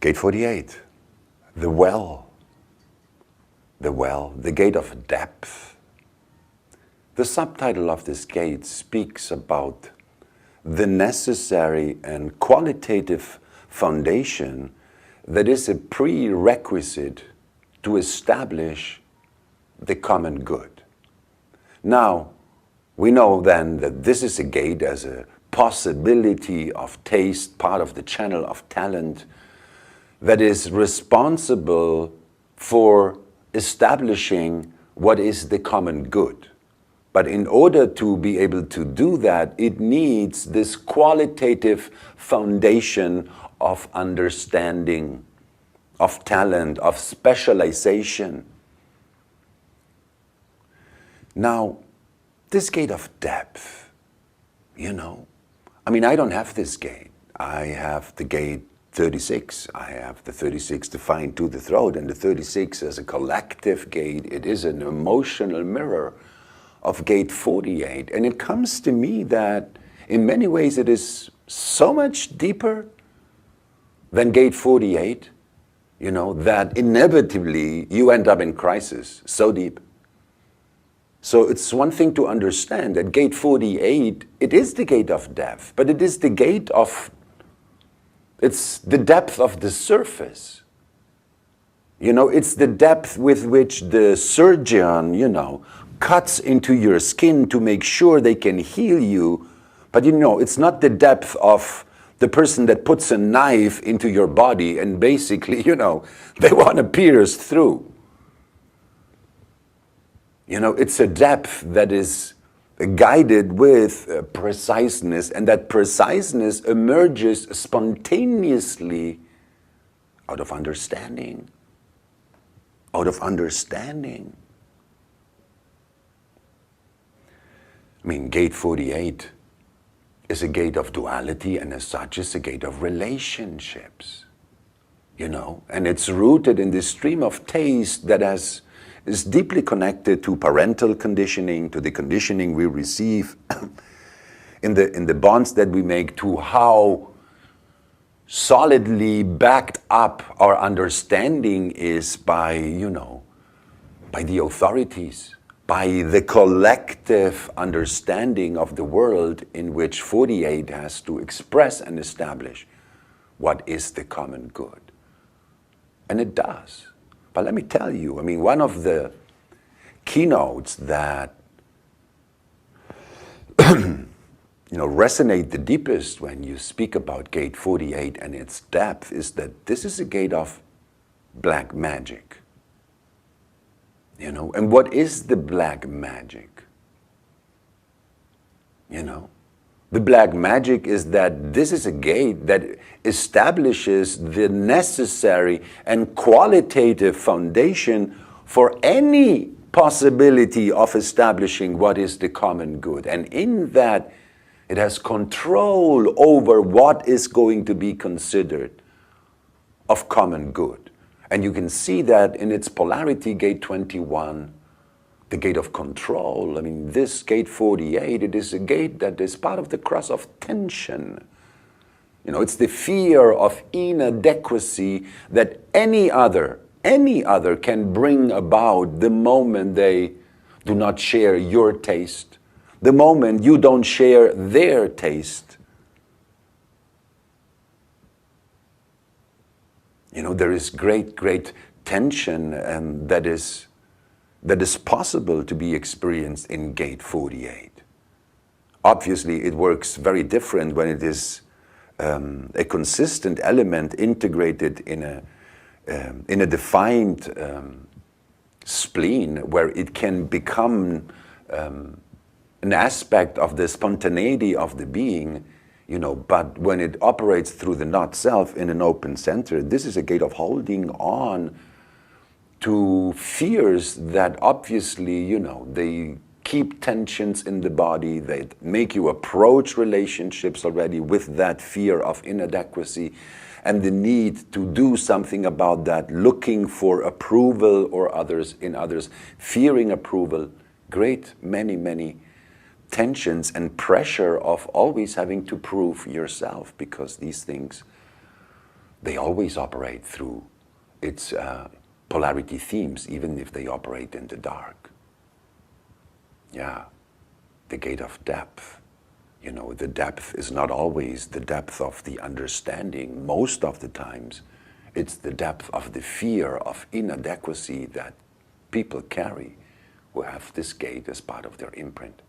Gate 48, the well, the gate of depth. The subtitle of this gate speaks about the necessary and qualitative foundation that is a prerequisite to establish the common good. Now, we know then that this is a gate as a possibility of taste, part of the channel of talent, that is responsible for establishing what is the common good. But in order to be able to do that, it needs this qualitative foundation of understanding, of talent, of specialization. Now, this gate of depth, you know, I mean, I don't have this gate. I have the gate 36. I have the 36 defined to the throat, and the 36 as a collective gate. It is an emotional mirror of gate 48. And it comes to me that in many ways it is so much deeper than gate 48, you know, that inevitably you end up in crisis, so deep. So it's one thing to understand that gate 48, it is the gate of depth, but it is the gate of, it's the depth of the surface. You know, it's the depth with which the surgeon, you know, cuts into your skin to make sure they can heal you. But you know, it's not the depth of the person that puts a knife into your body and basically, you know, they want to pierce through. You know, it's a depth that is guided with preciseness, and that preciseness emerges spontaneously out of understanding. Out of understanding. I mean, gate 48 is a gate of duality, and as such is a gate of relationships. You know, and it's rooted in this stream of taste that is deeply connected to parental conditioning, to the conditioning we receive in the bonds that we make, to how solidly backed up our understanding is by, you know, by the authorities, by the collective understanding of the world in which 48 has to express and establish what is the common good. And it does. But let me tell you, I mean, one of the keynotes that you know, resonate the deepest when you speak about gate 48 and its depth is that this is a gate of black magic. You know, and what is the black magic? You know, the black magic is that this is a gate that establishes the necessary and qualitative foundation for any possibility of establishing what is the common good. And in that, it has control over what is going to be considered of common good. And you can see that in its polarity, gate 21, the gate of control. I mean, this gate 48, it is a gate that is part of the cross of tension. You know, it's the fear of inadequacy that any other can bring about the moment they do not share your taste, the moment you don't share their taste. You know, there is great tension that is possible to be experienced in gate 48. Obviously, it works very different when it is a consistent element integrated in a defined spleen, where it can become an aspect of the spontaneity of the being, you know. But when it operates through the not self in an open center, this is a gate of holding on to fears that obviously, you know, they keep tensions in the body, they make you approach relationships already with that fear of inadequacy and the need to do something about that, looking for approval or others, fearing approval. Great many tensions and pressure of always having to prove yourself, because these things they always operate through its polarity themes, even if they operate in the dark. Yeah, the gate of depth. You know, the depth is not always the depth of the understanding. Most of the times, it's the depth of the fear of inadequacy that people carry who have this gate as part of their imprint.